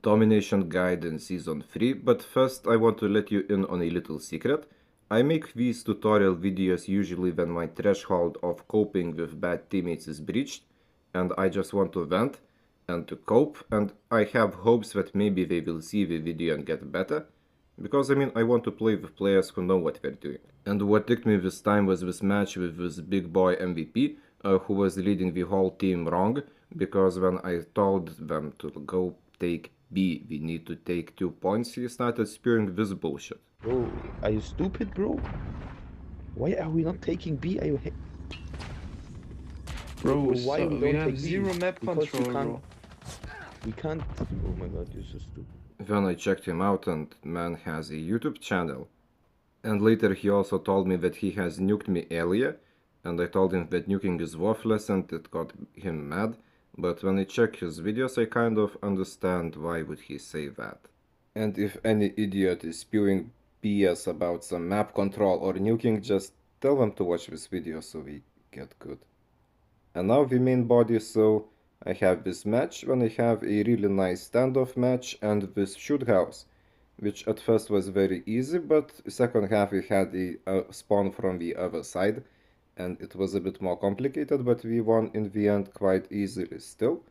Domination guide in season 3, but first I want to let you in on a little secret. I make these tutorial videos usually when my threshold of coping with bad teammates is breached, and I just want to vent and to cope, and I have hopes that maybe they will see the video and get better, because I want to play with players who know what they're doing. And what ticked me this time was this match with this big boy MVP, who was leading the whole team wrong, because when I told them to go take B, we need to take 2 points, he started spewing this bullshit. Bro, are you stupid, bro? Why are we not taking B? Are you Bro, why so we we don't have take B? zero map Because control, you can't. bro. We can't. Oh my god, you're so stupid. Then I checked him out, and man has a YouTube channel. And later he also told me that he has nuked me earlier, and I told him that nuking is worthless and it got him mad, but when I check his videos I kind of understand why would he say that. And if any idiot is spewing BS about some map control or nuking, just tell them to watch this video so we get good. And now the main body, so I have this match when I have a really nice standoff match and this shoot house, which at first was very easy, but second half we had a spawn from the other side, and it was a bit more complicated, but we won in the end quite easily still,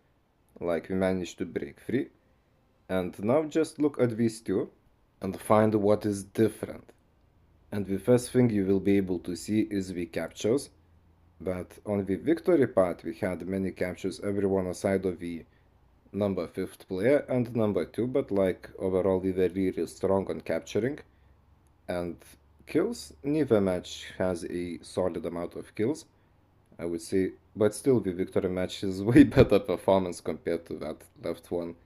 like we managed to break free. And now just look at these two and find what is different. And the first thing you will be able to see is the captures, but on the victory part we had many captures, everyone aside of the number 5th player and number 2, but like overall we were really strong on capturing. And kills, neither match has a solid amount of kills, I would say, but still the victory match is way better performance compared to that left one.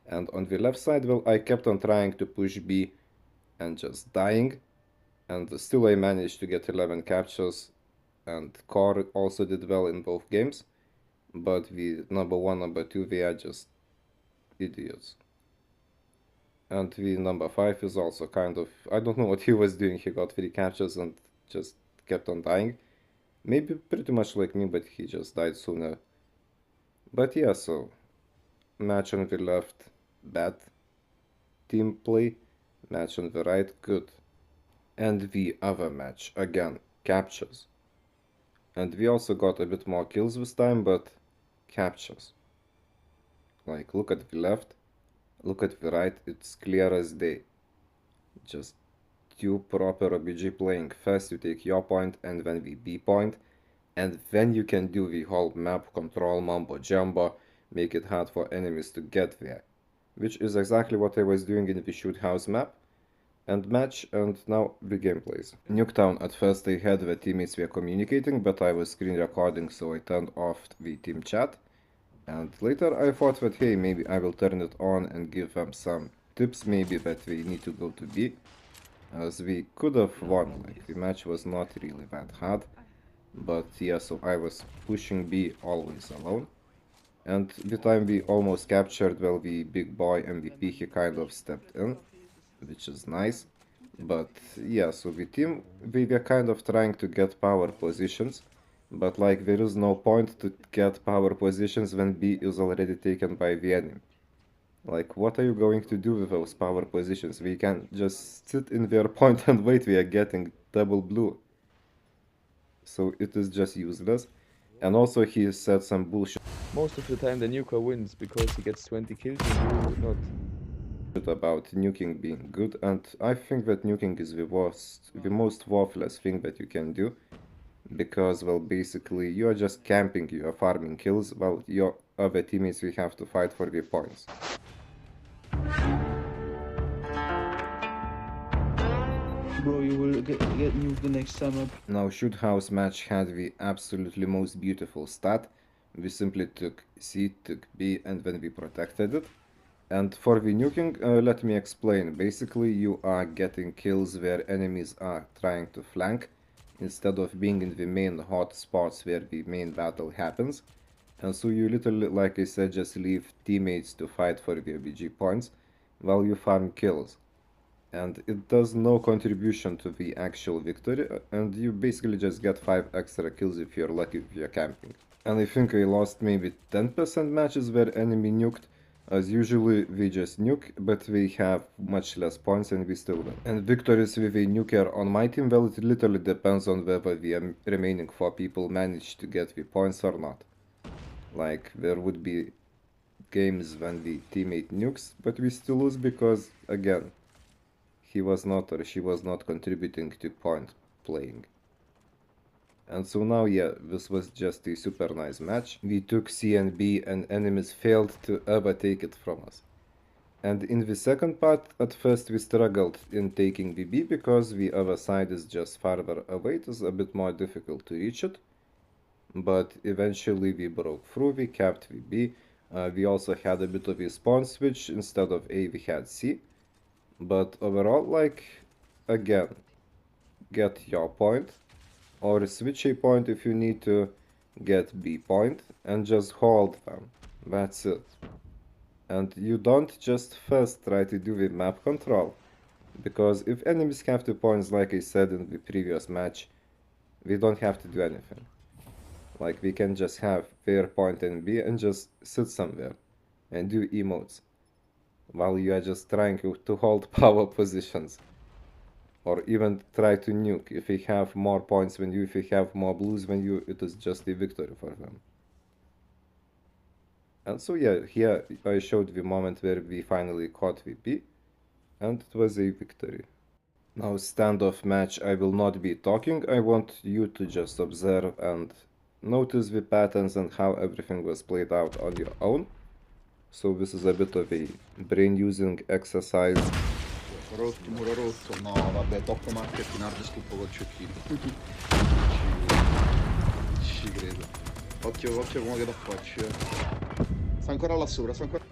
And on the left side, well, I kept on trying to push B and just dying, and still I managed to get 11 captures, and Core also did well in both games, but the number 1, number 2, they are just idiots. And the number 5 is also kind of, I don't know what he was doing, he got 3 captures and just kept on dying. Maybe pretty much like me, but he just died sooner. But yeah, so match on the left, bad team play, match on the right, good. And the other match, again, captures. And we also got a bit more kills this time, but captures. Like, look at the left, look at the right, it's clear as day. Just two proper OBG playing. First you take your point and then the B point, and then you can do the whole map control mumbo jumbo, make it hard for enemies to get there. Which is exactly what I was doing in the shoot house map and match, and now the gameplays. Nuketown, at first I had the teammates were communicating, but I was screen recording, so I turned off the team chat. And later I thought that hey, maybe I will turn it on and give them some tips, maybe that we need to go to B, as we could have won, like the match was not really that hard. But yeah, so I was pushing B always alone. And the time we almost captured, well, the big boy MVP, he kind of stepped in, which is nice. But yeah, so the team, we were kind of trying to get power positions, but like there is no point to get power positions when B is already taken by the enemy. Like, what are you going to do with those power positions? We can just sit in their point and wait, we are getting double blue. So it is just useless. And also he said some bullshit Most of the time the nuker wins because he gets 20 kills and you not. about nuking being good, and I think that nuking is the most worthless thing that you can do, because, well, basically you are just camping, you are farming kills, while your other teammates will have to fight for the points. Bro, you will get nuked the next time up. Now shoot house match had the absolutely most beautiful stat. We simply took C, took B, and then we protected it. And for the nuking, let me explain. Basically, you are getting kills where enemies are trying to flank, instead of being in the main hot spots where the main battle happens. And so you literally, like I said, just leave teammates to fight for the OBG points, while you farm kills. And it does no contribution to the actual victory, and you basically just get 5 extra kills if you're lucky if you're camping. And I think I lost maybe 10% matches where enemy nuked, As usually, we just nuke, but we have much less points and we still win. And victories with a nuker on my team, well, it literally depends on whether the remaining 4 people manage to get the points or not. Like, there would be games when the teammate nukes, but we still lose because, again, he was not or she was not contributing to point playing. And so now, yeah, this was just a super nice match. We took C and B and enemies failed to ever take it from us. And in the second part, at first we struggled in taking the B because the other side is just farther away, it was a bit more difficult to reach it. But eventually we broke through, we kept the B. We also had a bit of a spawn switch, instead of A we had C. But overall, like, again, get your point. Or switch a point if you need to get B point and just hold them. That's it. And you don't just first try to do the map control, because if enemies have 2 points, like I said in the previous match, we don't have to do anything. Like, we can just have their point and B and just sit somewhere and do emotes while you are just trying to hold power positions. Or even try to nuke. If we have more points than you, if we have more blues than you, it is just a victory for them. And so yeah, here I showed the moment where we finally caught VP, and it was a victory. Now, standoff match, I will not be talking, I want you to just observe and notice the patterns and how everything was played out on your own. So this is a bit of a brain using exercise. Rotto, muro rotto. No, vabbè, top market in hard scoop col cecchino. Ci credo. Occhio, occhio come che da faccio. Sta ancora là sopra, sta ancora...